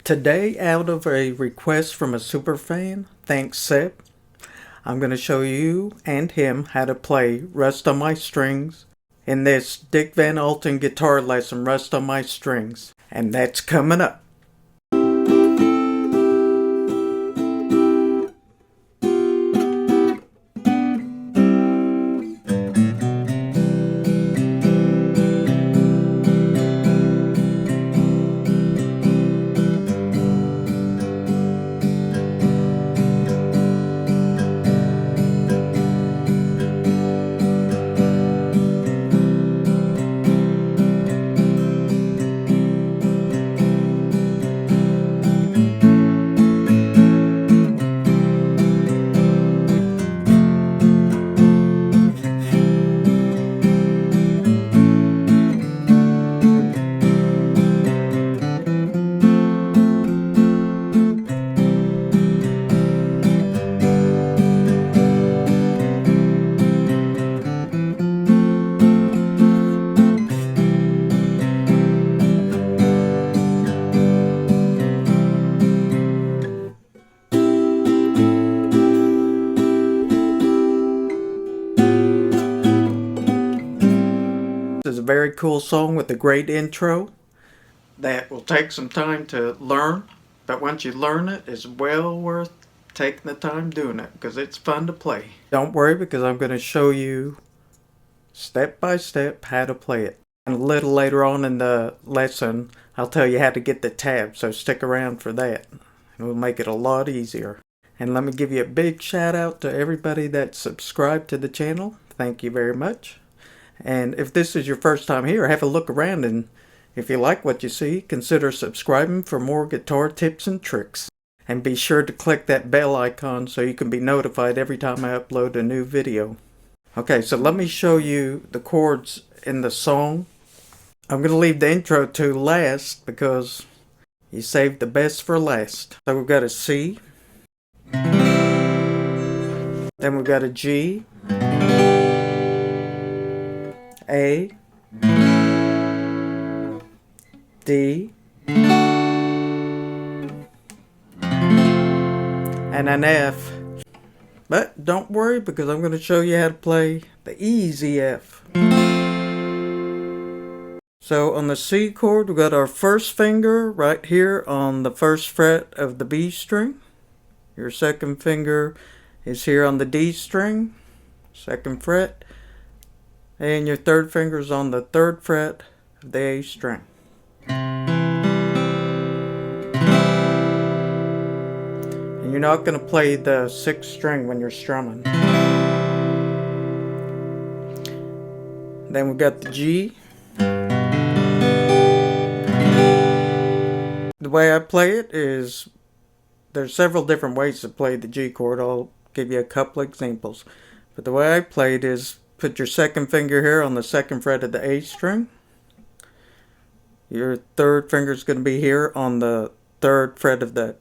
Today, out of a request from a superfan, thanks Seb, I'm going to show you and him how to play Rust on My Strings in this Dick Van Altena guitar lesson, Rust on My Strings. And that's coming up. This is a very cool song with a great intro that will take some time to learn, but once you learn it, it's well worth taking the time doing it because it's fun to play. Don't worry, because I'm going to show you step by step how to play it. And a little later on in the lesson, I'll tell you how to get the tabs, so stick around for that. It will make it a lot easier. And let me give you a big shout out to everybody that's subscribed to the channel. Thank you very much. And if this is your first time here, have a look around, and if you like what you see, consider subscribing for more guitar tips and tricks. And be sure to click that bell icon so you can be notified every time I upload a new video. Okay, so let me show you the chords in the song. I'm going to leave the intro to last because you saved the best for last. So we've got a C. Then we've got a G. A, D, and an F. But don't worry, because I'm going to show you how to play the easy F. So on the C chord, we've got our first finger right here on the first fret of the B string. Your second finger is here on the D string, second fret. And your third finger is on the third fret of the A string. And you're not going to play the sixth string when you're strumming. Then we've got the G. The way I play it is, there's several different ways to play the G chord. I'll give you a couple examples. But the way I play it is, put your second finger here on the second fret of the A string. Your third finger is going to be here on the third fret of the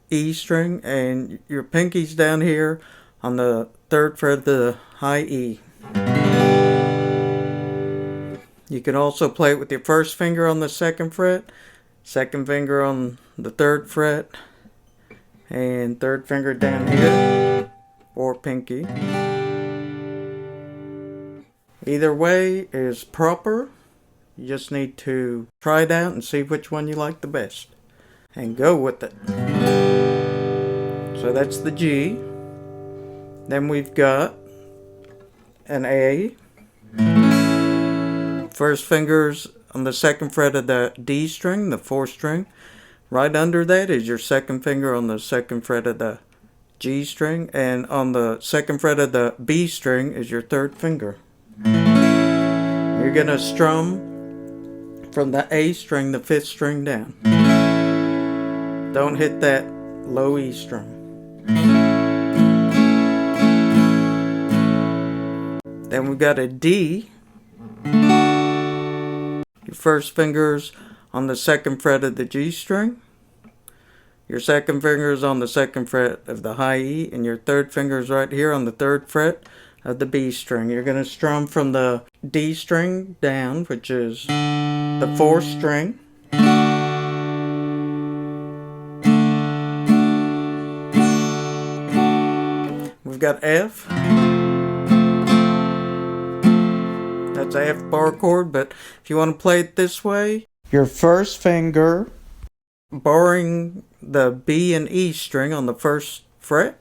E string, and your pinky's down here on the third fret of the high E. You can also play it with your first finger on the second fret, second finger on the third fret, and third finger down here, or pinky. Either way is proper. You just need to try it out and see which one you like the best. And go with it. So that's the G. Then we've got an A. First finger's on the second fret of the D string, the fourth string. Right under that is your second finger on the second fret of the G string. And on the second fret of the B string is your third finger. You're going to strum from the A string, the fifth string down. Don't hit that low E strum. Then we've got a D. Your first finger's on the second fret of the G string. Your second finger is on the second fret of the high E, and your third finger is right here on the third fret of the B string. You're going to strum from the D string down, which is the fourth string. got F. That's a F bar chord, but if you want to play it this way, your first finger barring the B and E string on the first fret.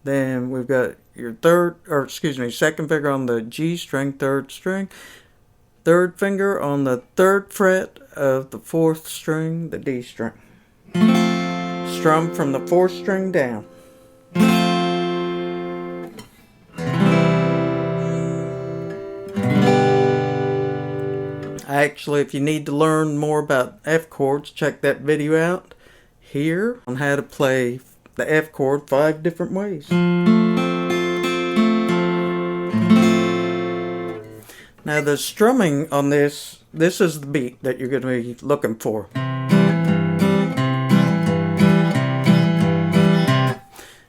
Then we've got your second finger on the G string, third string. Third finger on the third fret of the fourth string, the D string. Strum from the fourth string down. Actually, if you need to learn more about F chords, check that video out here on how to play the F chord 5 different ways. Now the strumming on this is the beat that you're going to be looking for.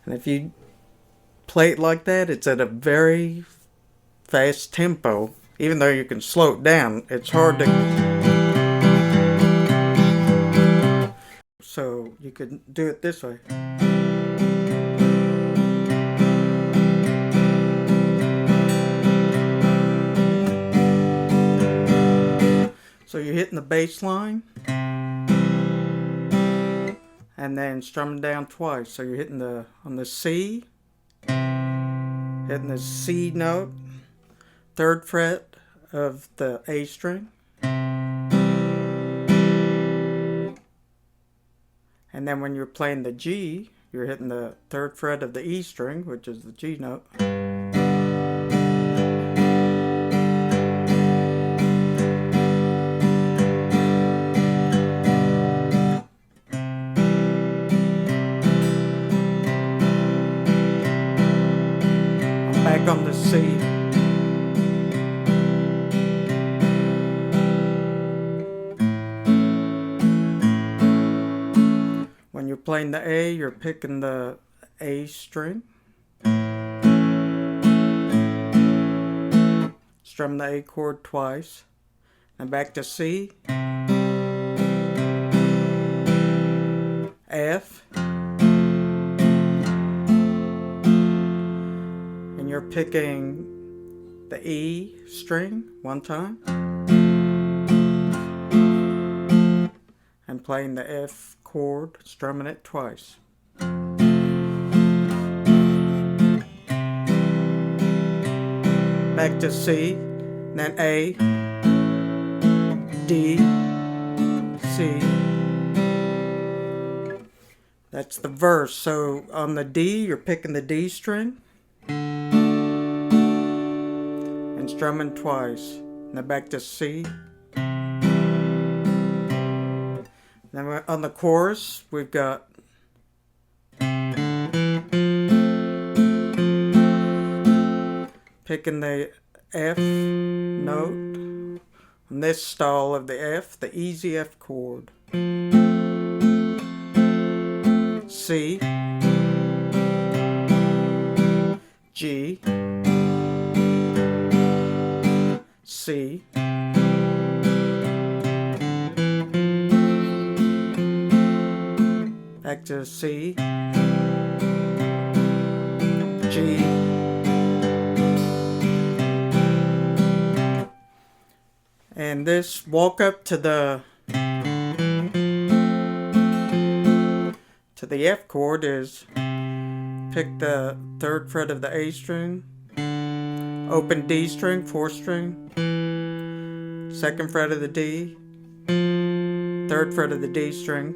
And if you play it like that, it's at a very fast tempo. Even though you can slow it down, it's hard to... So you could do it this way. So you're hitting the bass line and then strumming down twice. So you're hitting on the C, hitting the C note, third fret of the A string, and then when you're playing the G, you're hitting the third fret of the E string, which is the G note. I'm back on the C. When you're playing the A, you're picking the A string. Strum the A chord twice. And back to C. F. And you're picking the E string one time. And playing the F chord, strumming it twice. Back to C, then A, D, C. That's the verse. So on the D, you're picking the D string and strumming twice. Then back to C. Then on the chorus, we've got picking the F note on this style of the F, the easy F chord. C, G, C, back to C, G, and this walk up to the F chord is pick the third fret of the A string, open D string, fourth string, second fret of the D, third fret of the D string,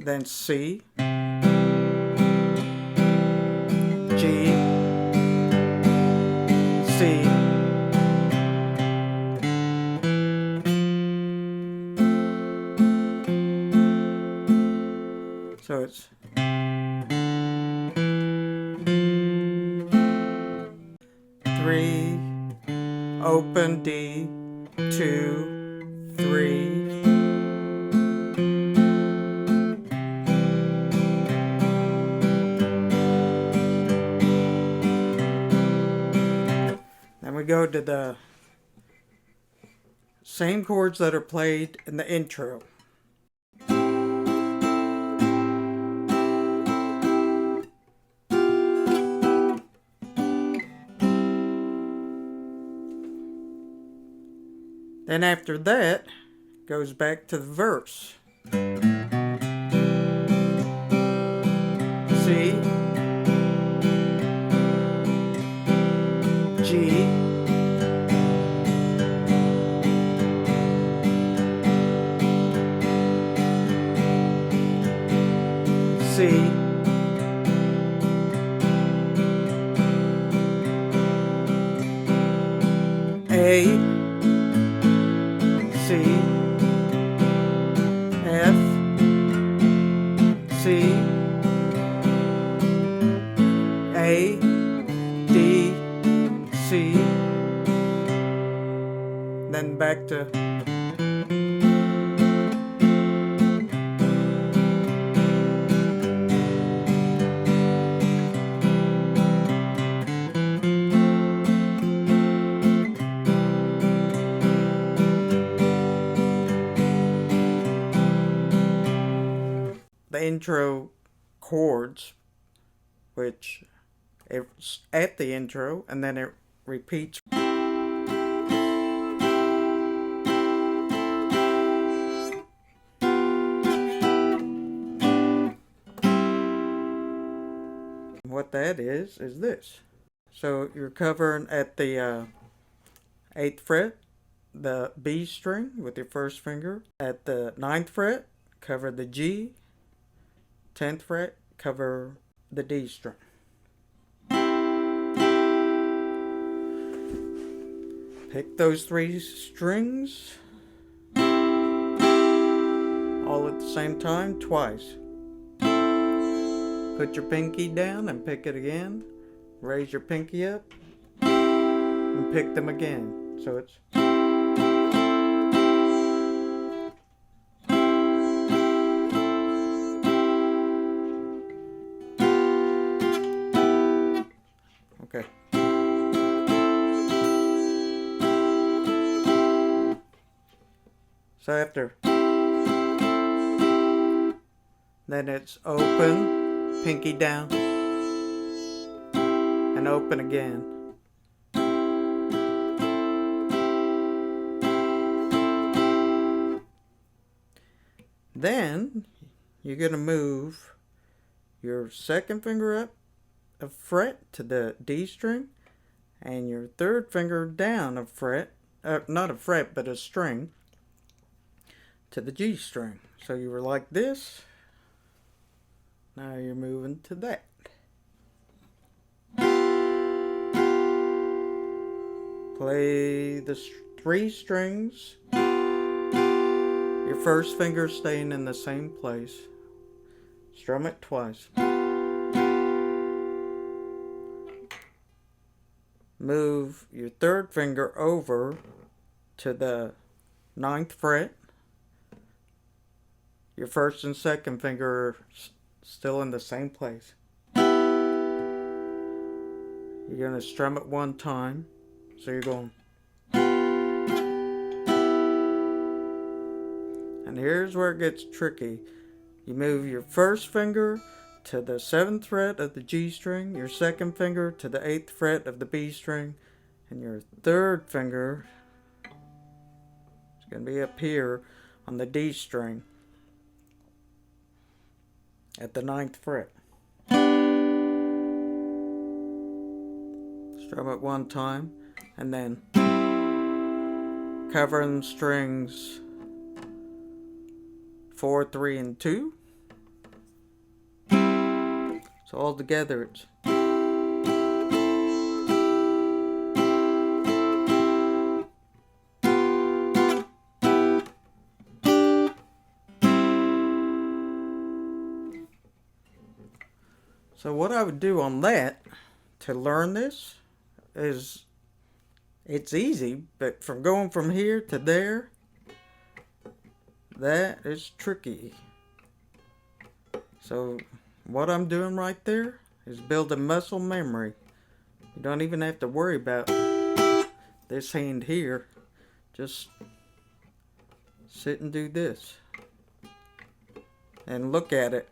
then C, G, C, so it's 3, open D, 2, 3. Then we go to the same chords that are played in the intro. Then after that, goes back to the verse. C, G, C, A, C, F, C, A, D, C, then back to the intro chords, which it's at the intro and then it repeats. What that is this. So you're covering at the 8th fret, the B string with your first finger. At the 9th fret, cover the G. 10th fret, cover the D string. Pick those 3 strings all at the same time, twice. Put your pinky down and pick it again. Raise your pinky up and pick them again. So it's okay. So after, then it's open, pinky down, and open again. Then you're going to move your second finger up a fret to the D string and your third finger down a fret, not a fret but a string, to the G string. So you were like this. Now you're moving to that. Play the 3 strings. Your first finger staying in the same place. Strum it twice. Move your third finger over to the 9th fret. Your first and second finger are still in the same place. You're going to strum it 1 time. So you're going. And here's where it gets tricky. You move your first finger to the 7th fret of the G string, your second finger to the 8th fret of the B string, and your third finger is going to be up here on the D string at the 9th fret. Strum it 1 time and then covering strings 4, 3, and 2. So all together it's so what I would do on that to learn this is, it's easy, but from going from here to there, that is tricky. So what I'm doing right there is building muscle memory. You don't even have to worry about this hand here. Just sit and do this and look at it.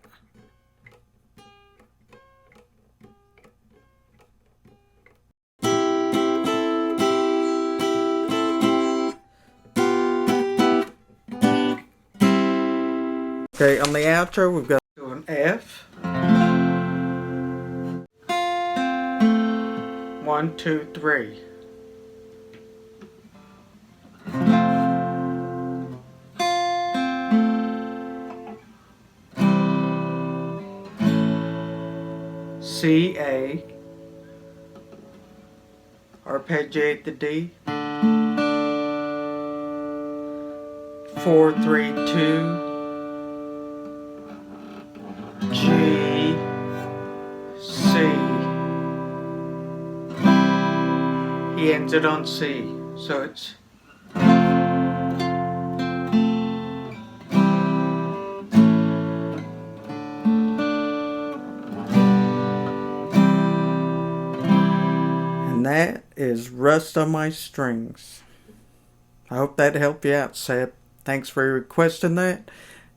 Okay, on the outro we've got an F. 1, 2, 3. C, A. Arpeggiate the D. 4, 3, 2. G, C. He ends it on C, so it's and that is Rust on My Strings. I hope that helped you out, Seb. Thanks for requesting that.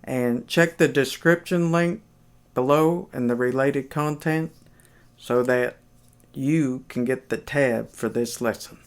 And check the description link below and the related content so that you can get the tab for this lesson.